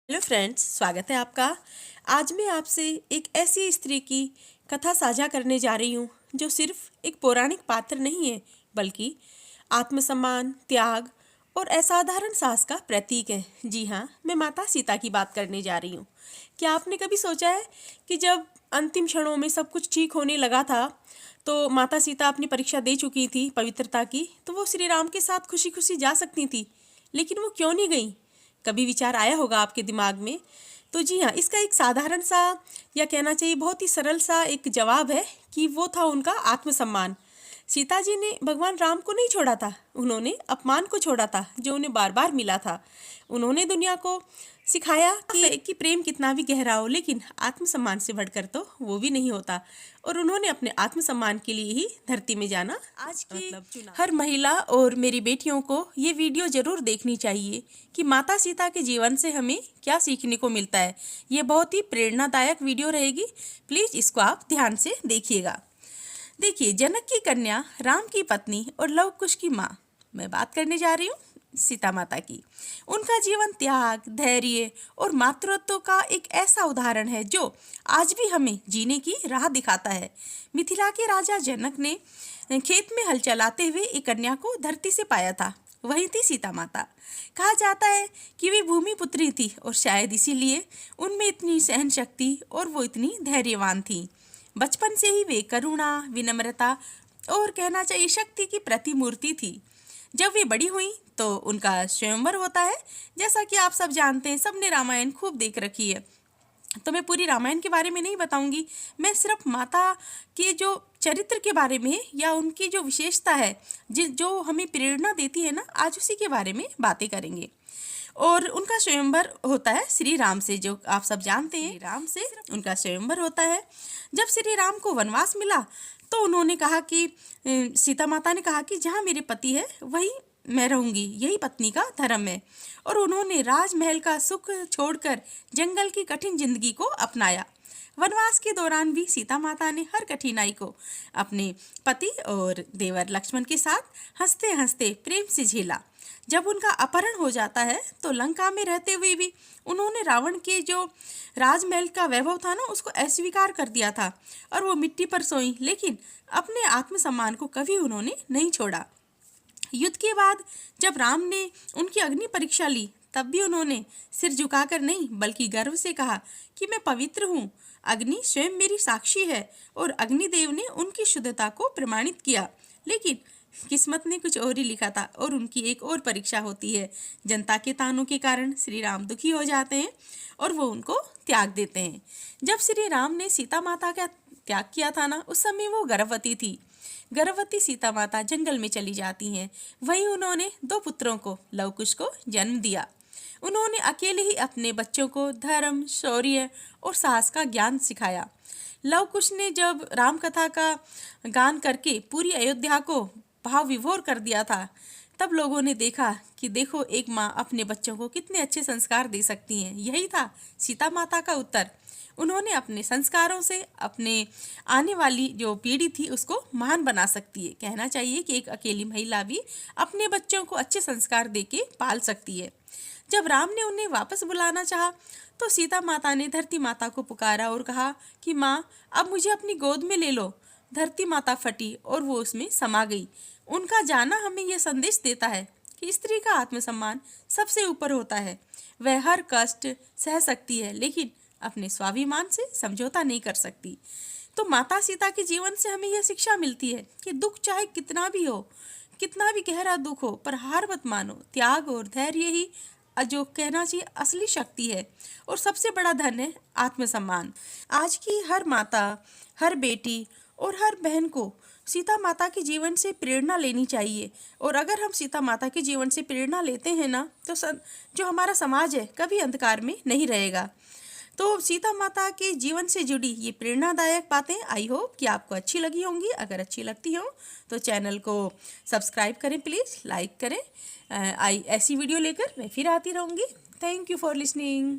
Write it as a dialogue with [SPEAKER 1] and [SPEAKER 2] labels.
[SPEAKER 1] Hello friends, स्वागत है आपका। आज मैं आपसे एक ऐसी स्त्री की कथा साझा करने जा रही हूँ जो सिर्फ एक पौराणिक पात्र नहीं है, बल्कि आत्मसम्मान, त्याग और असाधारण साहस का प्रतीक है। जी हाँ, मैं माता सीता की बात करने जा रही हूँ। क्या आपने कभी सोचा है कि जब अंतिम क्षणों में सब कुछ ठीक होने लगा था, तो माता सीता अपनी परीक्षा दे चुकी थी पवित्रता की, तो वो श्री राम के साथ खुशी खुशी जा सकती थी, लेकिन वो क्यों नहीं गई? कभी विचार आया होगा आपके दिमाग में? तो जी हाँ, इसका एक साधारण सा, या कहना चाहिए बहुत ही सरल सा एक जवाब है कि वो था उनका आत्मसम्मान। सीता जी ने भगवान राम को नहीं छोड़ा था, उन्होंने अपमान को छोड़ा था जो उन्हें बार बार मिला था। उन्होंने दुनिया को सिखाया कि प्रेम कितना भी गहरा हो, लेकिन आत्मसम्मान से बढ़कर तो वो भी नहीं होता। और उन्होंने अपने आत्मसम्मान के लिए ही धरती में जाना आज की हर महिला और मेरी बेटियों को ये वीडियो जरूर देखनी चाहिए कि माता सीता के जीवन से हमें क्या सीखने को मिलता है। ये बहुत ही प्रेरणादायक वीडियो रहेगी, प्लीज इसको आप ध्यान से देखिएगा। देखिए, जनक की कन्या, राम की पत्नी और लव कुश की माँ, मैं बात करने जा रही हूँ सीता माता की। उनका जीवन त्याग, धैर्य और मातृत्व का एक ऐसा उदाहरण है जो आज भी हमें जीने की राह दिखाता है। मिथिला के राजा जनक ने खेत में हल चलाते हुए एक कन्या को धरती से पाया था, वही थी सीता माता। कहा जाता है कि वे भूमि पुत्री थी और शायद इसीलिए उनमें इतनी सहन शक्ति और वो इतनी धैर्यवान थी। बचपन से ही वे करुणा, विनम्रता और कहना चाहिए शक्ति की प्रतिमूर्ति थी। जब वे बड़ी हुई तो उनका स्वयंवर होता है। जैसा कि आप सब जानते हैं, सबने रामायण खूब देख रखी है, तो मैं पूरी रामायण के बारे में नहीं बताऊंगी। मैं सिर्फ माता के जो चरित्र के बारे में या उनकी जो विशेषता है, जो हमें प्रेरणा देती है ना, आज उसी के बारे में बातें करेंगे। और उनका स्वयंवर होता है श्री राम से, जो आप सब जानते हैं। राम से उनका स्वयंवर होता है। जब श्री राम को वनवास मिला तो उन्होंने कहा कि सीता माता ने कहा कि जहाँ मेरे पति है वहीं मैं रहूंगी, यही पत्नी का धर्म है। और उन्होंने राजमहल का सुख छोड़कर जंगल की कठिन जिंदगी को अपनाया। वनवास के दौरान भी सीता माता ने हर कठिनाई को अपने पति और देवर लक्ष्मण के साथ हंसते हंसते प्रेम से झेला। जब उनका अपहरण हो जाता है तो लंका में रहते हुए भी उन्होंने रावण के जो राजमहल का वैभव था ना, उसको अस्वीकार कर दिया था और वो मिट्टी पर सोई, लेकिन अपने आत्मसम्मान को कभी उन्होंने नहीं छोड़ा। युद्ध के बाद जब राम ने उनकी अग्नि परीक्षा ली, तब भी उन्होंने सिर झुकाकर नहीं बल्कि गर्व से कहा कि मैं पवित्र हूँ, अग्नि स्वयं मेरी साक्षी है। और अग्निदेव ने उनकी शुद्धता को प्रमाणित किया। लेकिन किस्मत ने कुछ और ही लिखा था और उनकी एक और परीक्षा होती है। जनता के तानों के कारण श्री राम दुखी हो जाते हैं और वो उनको त्याग देते हैं। जब श्री राम ने सीता माता का त्याग किया था ना, उस समय वो गर्भवती थी। गर्भवती सीता माता जंगल में चली जाती हैं। वहीं उन्होंने 2 पुत्रों को, लव कुश को जन्म दिया। उन्होंने अकेले ही अपने बच्चों को धर्म, शौर्य और साहस का ज्ञान सिखाया। लव कुश ने जब राम कथा का गान करके पूरी अयोध्या को भाव विभोर कर दिया था, तब लोगों ने देखा कि देखो, एक माँ अपने बच्चों को कितने अच्छे संस्कार दे सकती हैं। यही था सीता माता का उत्तर। उन्होंने अपने संस्कारों से अपने आने वाली जो पीढ़ी थी उसको महान बना सकती है। कहना चाहिए कि एक अकेली महिला भी अपने बच्चों को अच्छे संस्कार देके पाल सकती है। जब राम ने उन्हें वापस बुलाना चाहा तो सीता माता ने धरती माता को पुकारा और कहा कि माँ, अब मुझे अपनी गोद में ले लो। धरती माता फटी और वो उसमें समा गई। उनका जाना हमें यह संदेश देता है कि स्त्री का आत्मसम्मान सबसे ऊपर होता है। वह हर कष्ट सह सकती है, लेकिन अपने स्वाभिमान से समझौता नहीं कर सकती। तो माता सीता के जीवन से हमें यह शिक्षा मिलती है कि दुख चाहे कितना भी हो, कितना भी गहरा दुख हो, पर हार मत मानो। त्याग और धैर्य ही जो कहना चाहिए असली शक्ति है और सबसे बड़ा धन है आत्मसम्मान। आज की हर माता, हर बेटी और हर बहन को सीता माता के जीवन से प्रेरणा लेनी चाहिए। और अगर हम सीता माता के जीवन से प्रेरणा लेते हैं ना, तो जो हमारा समाज है कभी अंधकार में नहीं रहेगा। तो सीता माता के जीवन से जुड़ी ये प्रेरणादायक बातें आई होप कि आपको अच्छी लगी होंगी। अगर अच्छी लगती हो तो चैनल को सब्सक्राइब करें, प्लीज़ लाइक करें। ऐसी वीडियो लेकर मैं फिर आती रहूँगी। Thank you for listening.